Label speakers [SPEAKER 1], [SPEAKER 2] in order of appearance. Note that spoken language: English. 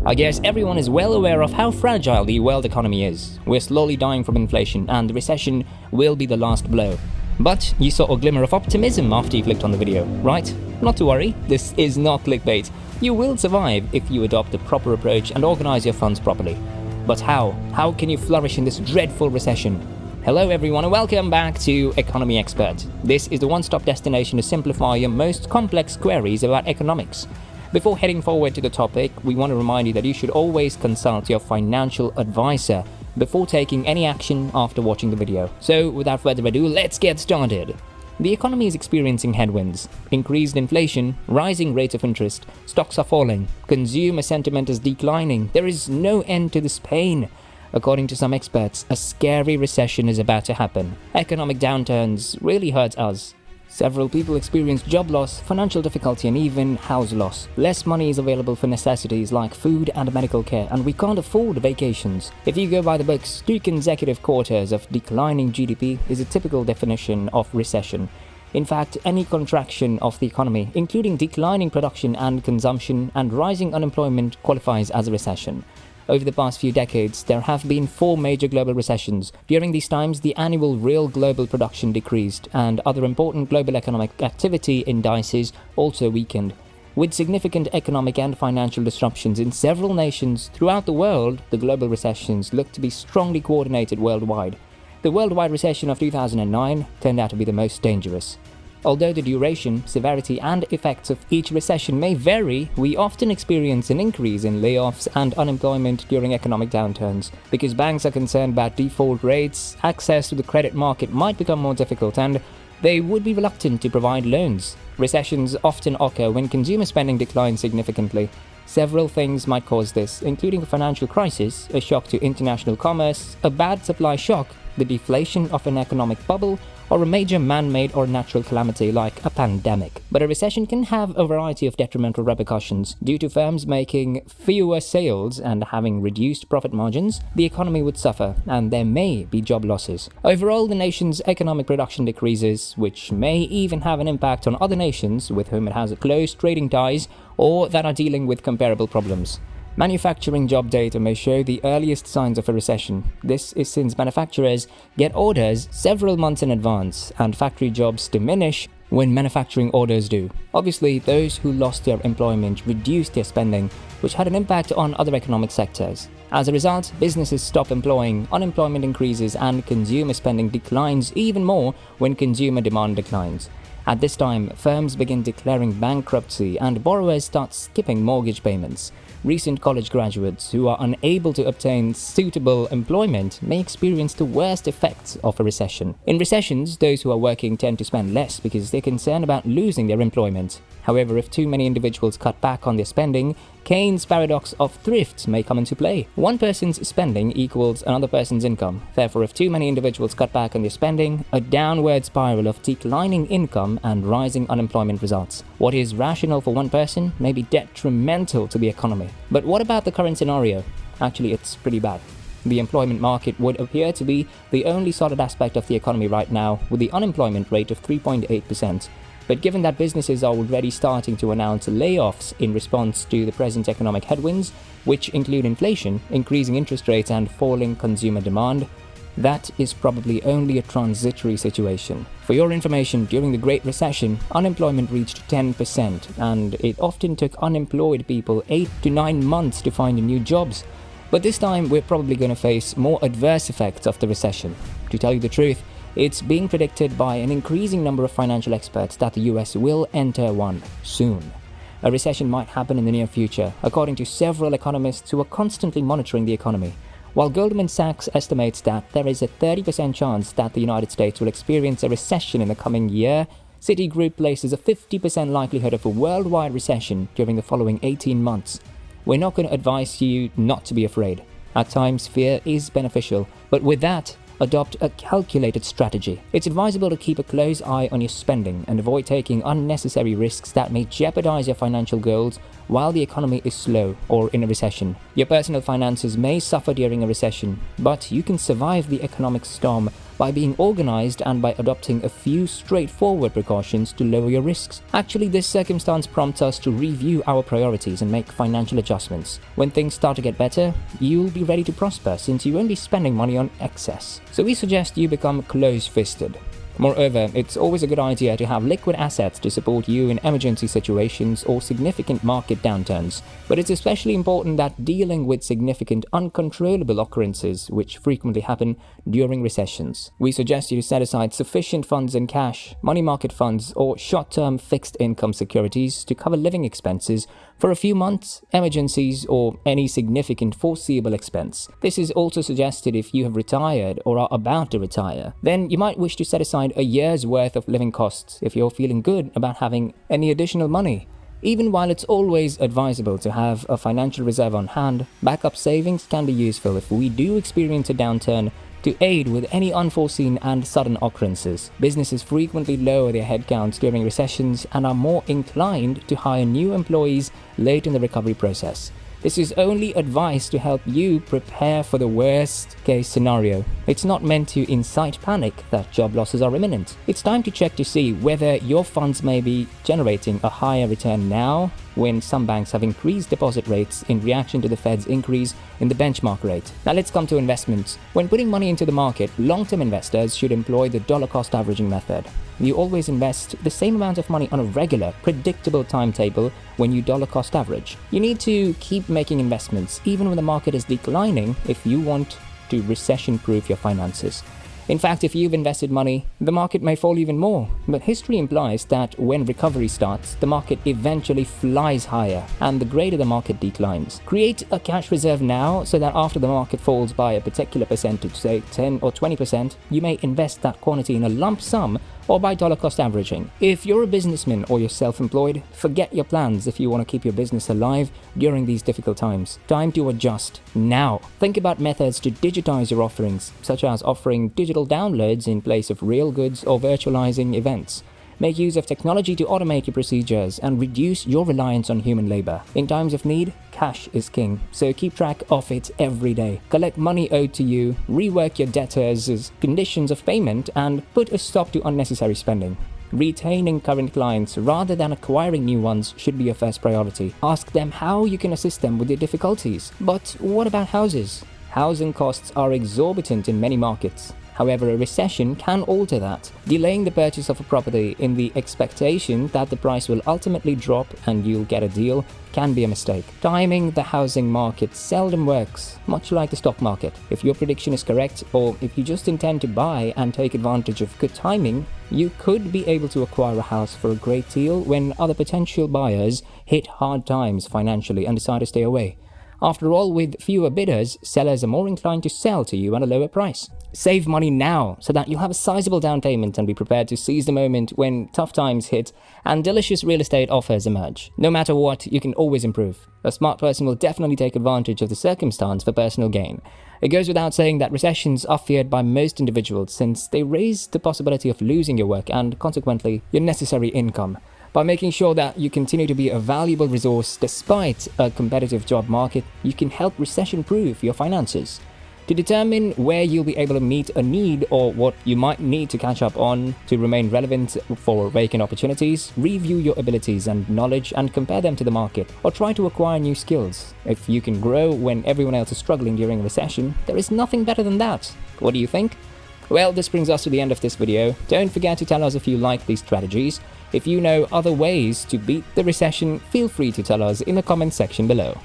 [SPEAKER 1] I guess everyone is well aware of how fragile the world economy is. We're slowly dying from inflation, and the recession will be the last blow. But you saw a glimmer of optimism after you clicked on the video, right? Not to worry, this is not clickbait. You will survive if you adopt the proper approach and organize your funds properly. But how? How can you flourish in this dreadful recession? Hello everyone and welcome back to Economy Expert. This is the one-stop destination to simplify your most complex queries about economics. Before heading forward to the topic, we want to remind you that you should always consult your financial advisor before taking any action after watching the video. So without further ado, let's get started. The economy is experiencing headwinds. Increased inflation, rising rates of interest, stocks are falling, consumer sentiment is declining. There is no end to this pain. According to some experts, a scary recession is about to happen. Economic downturns really hurt us. Several people experience job loss, financial difficulty and even house loss. Less money is available for necessities like food and medical care, and we can't afford vacations. If you go by the books, 2 consecutive quarters of declining GDP is a typical definition of recession. In fact, any contraction of the economy, including declining production and consumption and rising unemployment, qualifies as a recession. Over the past few decades, there have been 4 major global recessions. During these times, the annual real global production decreased, and other important global economic activity indices also weakened. With significant economic and financial disruptions in several nations throughout the world, the global recessions look to be strongly coordinated worldwide. The worldwide recession of 2009 turned out to be the most dangerous. Although the duration, severity and effects of each recession may vary, we often experience an increase in layoffs and unemployment during economic downturns. Because banks are concerned about default rates, access to the credit market might become more difficult and they would be reluctant to provide loans. Recessions often occur when consumer spending declines significantly. Several things might cause this, including a financial crisis, a shock to international commerce, a bad supply shock, the deflation of an economic bubble, or a major man-made or natural calamity like a pandemic. But a recession can have a variety of detrimental repercussions. Due to firms making fewer sales and having reduced profit margins, the economy would suffer and there may be job losses. Overall, the nation's economic production decreases, which may even have an impact on other nations with whom it has close trading ties or that are dealing with comparable problems. Manufacturing job data may show the earliest signs of a recession. This is since manufacturers get orders several months in advance and factory jobs diminish when manufacturing orders do. Obviously, those who lost their employment reduced their spending, which had an impact on other economic sectors. As a result, businesses stop employing, unemployment increases and consumer spending declines even more when consumer demand declines. At this time, firms begin declaring bankruptcy and borrowers start skipping mortgage payments. Recent college graduates who are unable to obtain suitable employment may experience the worst effects of a recession. In recessions, those who are working tend to spend less because they're concerned about losing their employment. However, if too many individuals cut back on their spending, Keynes' paradox of thrift may come into play. One person's spending equals another person's income. Therefore, if too many individuals cut back on their spending, a downward spiral of declining income and rising unemployment results. What is rational for one person may be detrimental to the economy. But what about the current scenario? Actually, it's pretty bad. The employment market would appear to be the only solid aspect of the economy right now, with the unemployment rate of 3.8%. But given that businesses are already starting to announce layoffs in response to the present economic headwinds, which include inflation, increasing interest rates and falling consumer demand, that is probably only a transitory situation. For your information, during the Great Recession, unemployment reached 10%, and it often took unemployed people 8 to 9 months to find new jobs. But this time, we're probably going to face more adverse effects of the recession. To tell you the truth, it's being predicted by an increasing number of financial experts that the US will enter one soon. A recession might happen in the near future, according to several economists who are constantly monitoring the economy. While Goldman Sachs estimates that there is a 30% chance that the United States will experience a recession in the coming year, Citigroup places a 50% likelihood of a worldwide recession during the following 18 months. We're not going to advise you not to be afraid. At times, fear is beneficial, but with that, adopt a calculated strategy. It's advisable to keep a close eye on your spending and avoid taking unnecessary risks that may jeopardize your financial goals while the economy is slow or in a recession. Your personal finances may suffer during a recession, but you can survive the economic storm by being organized and by adopting a few straightforward precautions to lower your risks. Actually, this circumstance prompts us to review our priorities and make financial adjustments. When things start to get better, you'll be ready to prosper since you won't be spending money on excess. So we suggest you become close-fisted. Moreover, it's always a good idea to have liquid assets to support you in emergency situations or significant market downturns, but it's especially important that dealing with significant uncontrollable occurrences, which frequently happen during recessions. We suggest you to set aside sufficient funds in cash, money market funds, or short-term fixed income securities to cover living expenses for a few months, emergencies, or any significant foreseeable expense. This is also suggested if you have retired or are about to retire. Then you might wish to set aside a year's worth of living costs if you're feeling good about having any additional money. Even while it's always advisable to have a financial reserve on hand, backup savings can be useful if we do experience a downturn to aid with any unforeseen and sudden occurrences. Businesses frequently lower their headcounts during recessions and are more inclined to hire new employees late in the recovery process. This is only advice to help you prepare for the worst case scenario. It's not meant to incite panic that job losses are imminent. It's time to check to see whether your funds may be generating a higher return now when some banks have increased deposit rates in reaction to the Fed's increase in the benchmark rate. Now let's come to investments. When putting money into the market, long-term investors should employ the dollar cost averaging method. You always invest the same amount of money on a regular, predictable timetable when you dollar cost average. You need to keep making investments even when the market is declining if you want to recession-proof your finances. In fact, if you've invested money, the market may fall even more. But history implies that when recovery starts, the market eventually flies higher, and the greater the market declines. Create a cash reserve now so that after the market falls by a particular percentage, say 10 or 20%, you may invest that quantity in a lump sum or by dollar cost averaging. If you're a businessman or you're self-employed, forget your plans if you want to keep your business alive during these difficult times. Time to adjust now. Think about methods to digitize your offerings, such as offering digital downloads in place of real goods or virtualizing events. Make use of technology to automate your procedures and reduce your reliance on human labor. In times of need, cash is king, so keep track of it every day. Collect money owed to you, rework your debtors' conditions of payment, and put a stop to unnecessary spending. Retaining current clients rather than acquiring new ones should be your first priority. Ask them how you can assist them with their difficulties. But what about houses? Housing costs are exorbitant in many markets. However, a recession can alter that. Delaying the purchase of a property in the expectation that the price will ultimately drop and you'll get a deal can be a mistake. Timing the housing market seldom works, much like the stock market. If your prediction is correct, or if you just intend to buy and take advantage of good timing, you could be able to acquire a house for a great deal when other potential buyers hit hard times financially and decide to stay away. After all, with fewer bidders, sellers are more inclined to sell to you at a lower price. Save money now so that you'll have a sizable down payment and be prepared to seize the moment when tough times hit and delicious real estate offers emerge. No matter what, you can always improve. A smart person will definitely take advantage of the circumstance for personal gain. It goes without saying that recessions are feared by most individuals since they raise the possibility of losing your work and, consequently, your necessary income. By making sure that you continue to be a valuable resource despite a competitive job market, you can help recession-proof your finances. To determine where you'll be able to meet a need or what you might need to catch up on to remain relevant for vacant opportunities, review your abilities and knowledge and compare them to the market, or try to acquire new skills. If you can grow when everyone else is struggling during a recession, there is nothing better than that. What do you think? Well, this brings us to the end of this video. Don't forget to tell us if you like these strategies. If you know other ways to beat the recession, feel free to tell us in the comment section below.